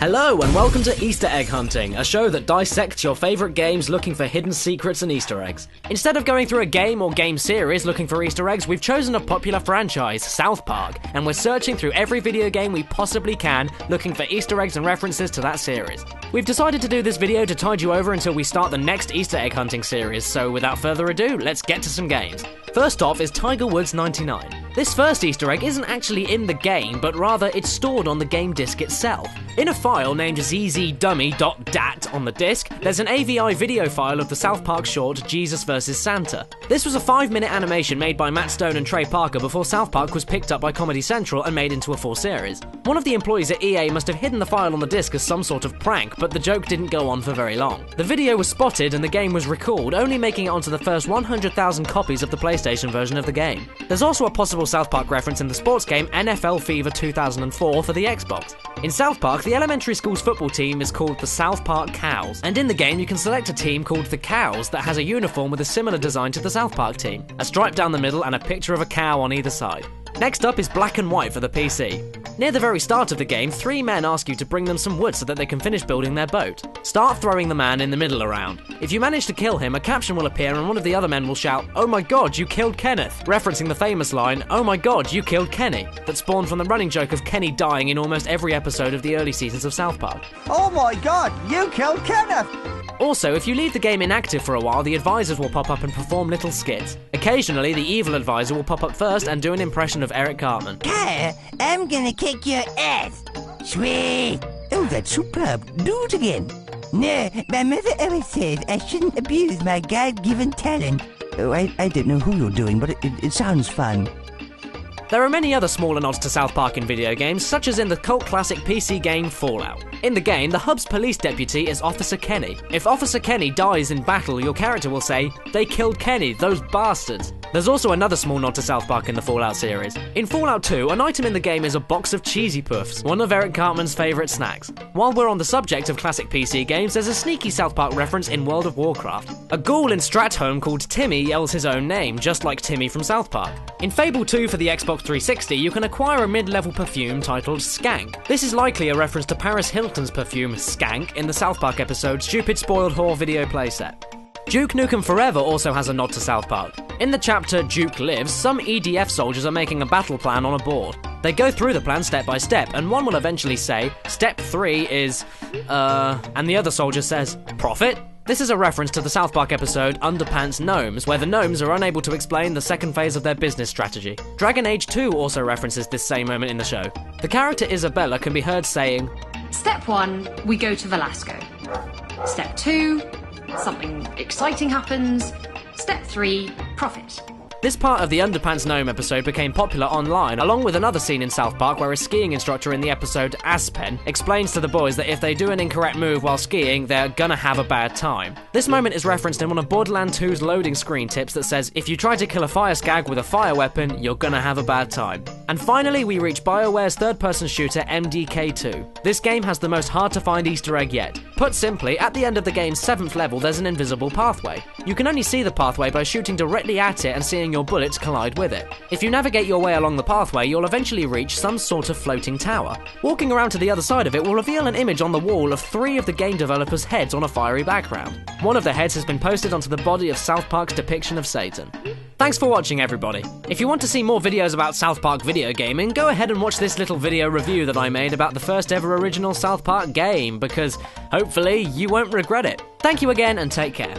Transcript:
Hello and welcome to Easter Egg Hunting, a show that dissects your favourite games looking for hidden secrets and Easter eggs. Instead of going through a game or game series looking for Easter eggs, we've chosen a popular franchise, South Park, and we're searching through every video game we possibly can, looking for Easter eggs and references to that series. We've decided to do this video to tide you over until we start the next Easter Egg Hunting series, so without further ado, let's get to some games. First off is Tiger Woods 99. This first Easter egg isn't actually in the game, but rather it's stored on the game disc itself. In a file named zzDummy.dat on the disc, there's an AVI video file of the South Park short Jesus vs. Santa. This was a 5-minute animation made by Matt Stone and Trey Parker before South Park was picked up by Comedy Central and made into a full series. One of the employees at EA must have hidden the file on the disc as some sort of prank, but the joke didn't go on for very long. The video was spotted and the game was recalled, only making it onto the first 100,000 copies of the PlayStation version of the game. There's also a possible South Park reference in the sports game NFL Fever 2004 for the Xbox. In South Park, the elementary school's football team is called the South Park Cows, and in the game you can select a team called the Cows that has a uniform with a similar design to the South Park team, a stripe down the middle and a picture of a cow on either side. Next up is Black and White for the PC. Near the very start of the game, 3 men ask you to bring them some wood so that they can finish building their boat. Start throwing the man in the middle around. If you manage to kill him, a caption will appear and one of the other men will shout, "Oh my god, you killed Kenneth," referencing the famous line, "Oh my god, you killed Kenny," that spawned from the running joke of Kenny dying in almost every episode of the early seasons of South Park. Oh my god, you killed Kenneth! Also, if you leave the game inactive for a while, the advisors will pop up and perform little skits. Occasionally, the evil advisor will pop up first and do an impression of Eric Cartman. Kyle, I'm gonna kick your ass. Sweet. Oh, that's superb. Do it again. No, my mother always says I shouldn't abuse my God-given talent. Oh, I don't know who you're doing, but it sounds fun. There are many other smaller nods to South Park in video games, such as in the cult classic PC game Fallout. In the game, the hub's police deputy is Officer Kenny. If Officer Kenny dies in battle, your character will say, "They killed Kenny, those bastards." There's also another small nod to South Park in the Fallout series. In Fallout 2, an item in the game is a box of Cheesy Puffs, one of Eric Cartman's favourite snacks. While we're on the subject of classic PC games, there's a sneaky South Park reference in World of Warcraft. A ghoul in Stratholme called Timmy yells his own name, just like Timmy from South Park. In Fable 2 for the Xbox 360, you can acquire a mid-level perfume titled Skank. This is likely a reference to Paris Hilton's perfume Skank in the South Park episode Stupid Spoiled Whore video playset. Duke Nukem Forever also has a nod to South Park. In the chapter Duke Lives, some EDF soldiers are making a battle plan on a board. They go through the plan step by step, and one will eventually say, "Step 3 is, and the other soldier says, "Profit?" This is a reference to the South Park episode Underpants Gnomes, where the gnomes are unable to explain the second phase of their business strategy. Dragon Age 2 also references this same moment in the show. The character Isabella can be heard saying, Step 1, we go to Velasco. Step 2, something exciting happens. Step 3, profit. This part of the Underpants Gnome episode became popular online, along with another scene in South Park where a skiing instructor in the episode Aspen explains to the boys that if they do an incorrect move while skiing, they're gonna have a bad time. This moment is referenced in one of Borderlands 2's loading screen tips that says, if you try to kill a fire skag with a fire weapon, you're gonna have a bad time. And finally, we reach BioWare's third-person shooter MDK2. This game has the most hard-to-find Easter egg yet. Put simply, at the end of the game's 7th level, there's an invisible pathway. You can only see the pathway by shooting directly at it and seeing your bullets collide with it. If you navigate your way along the pathway, you'll eventually reach some sort of floating tower. Walking around to the other side of it will reveal an image on the wall of 3 of the game developers' heads on a fiery background. One of the heads has been posted onto the body of South Park's depiction of Satan. Thanks for watching, everybody. If you want to see more videos about South Park video gaming, go ahead and watch this little video review that I made about the first ever original South Park game, because hopefully you won't regret it. Thank you again and take care.